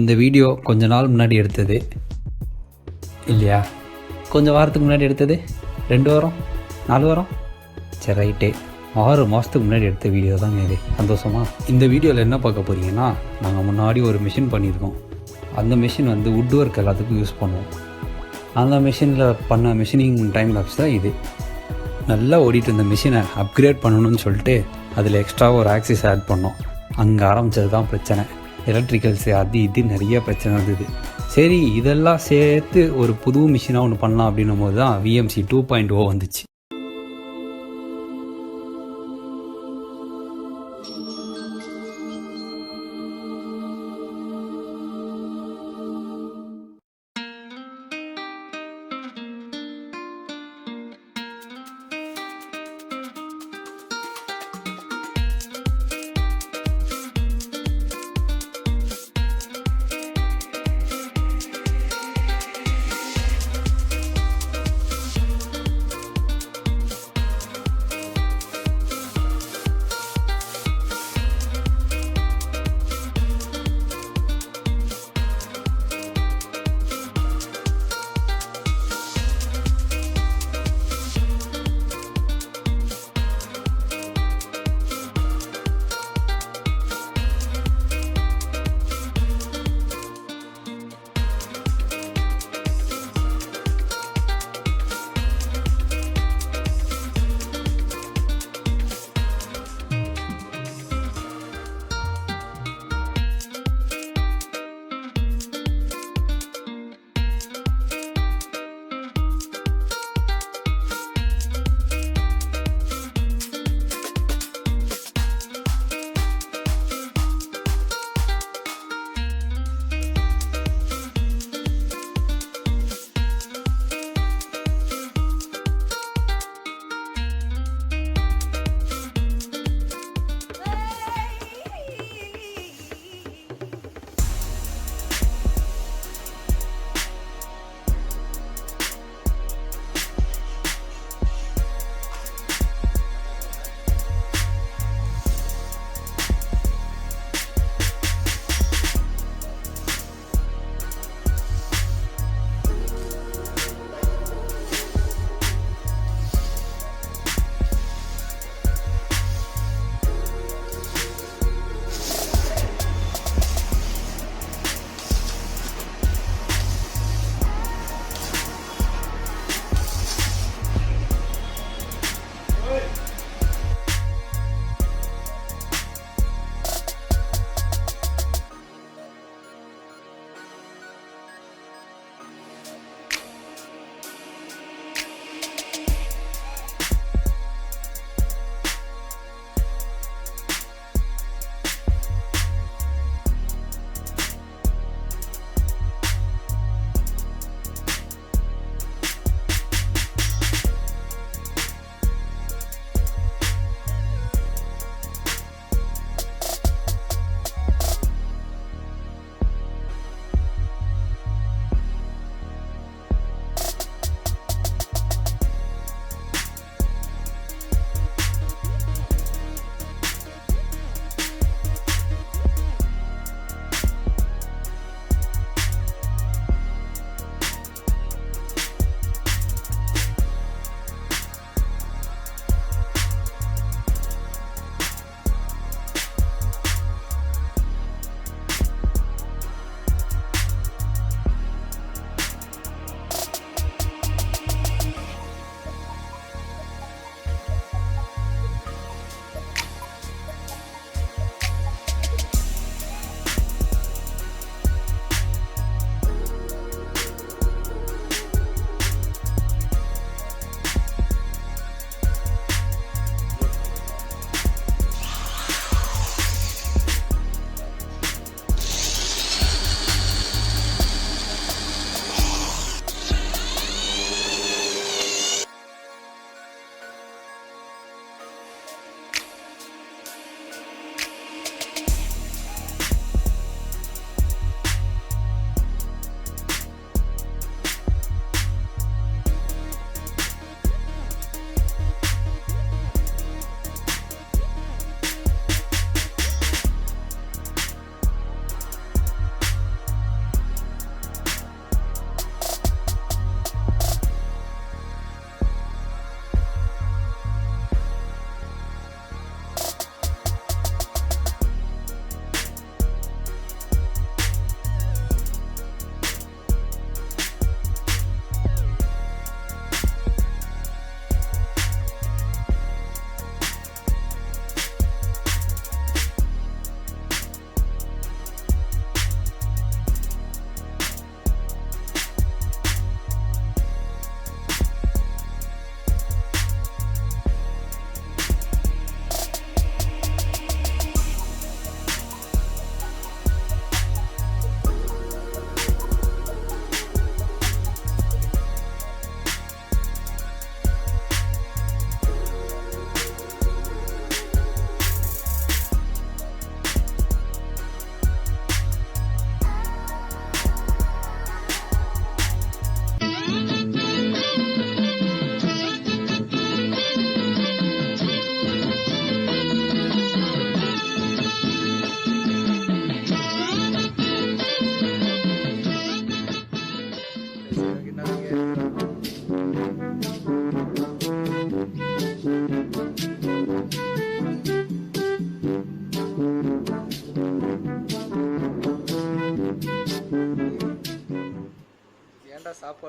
இந்த வீடியோ கொஞ்ச நாள் முன்னாடி எடுத்தது இல்லையா? கொஞ்சம் வாரத்துக்கு முன்னாடி எடுத்தது 2 வாரம் 4 வாரம் சரி ரைட்டே 6 மாதத்துக்கு முன்னாடி எடுத்த வீடியோ தாங்க இது. சந்தோஷமா? இந்த வீடியோவில் என்ன பார்க்க போகிறீங்கன்னா, நாங்கள் முன்னாடி ஒரு மிஷின் பண்ணியிருக்கோம். அந்த மிஷின் வந்து வுட் ஒர்க் எல்லாத்துக்கும் யூஸ் பண்ணுவோம். அந்த மிஷினில் பண்ண மிஷினிங் டைம் லாப்ஸ் தான் இது. நல்லா ஓடிட்டு இருந்த மிஷினை அப்கிரேட் பண்ணணும்னு சொல்லிட்டு அதில் எக்ஸ்ட்ரா ஒரு ஆக்சிஸ் ஆட் பண்ணோம். அங்கே ஆரம்பித்தது தான் பிரச்சனை. எலக்ட்ரிக்கல்ஸு அது இது நிறைய பிரச்சனை இருந்தது. சரி இதெல்லாம் சேர்த்து ஒரு புது மிஷினாக ஒன்று பண்ணலாம் அப்படின்னும் போது தான் VMC 2.0 வந்துச்சு.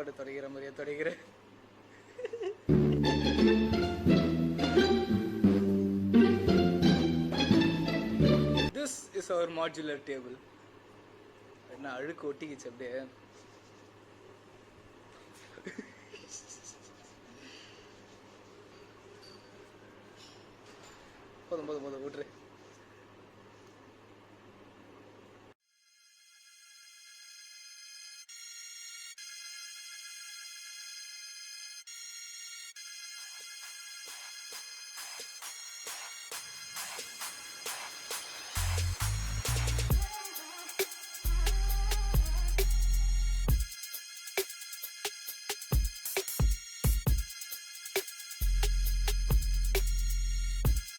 சாப்பாடு தொடங்கிற மாதிரியே தொடங்கிறேன். This is our modular table. என்ன அழுக்கு ஒட்டிக்கிச்சு அப்படியே. போதும் விட்டுரு.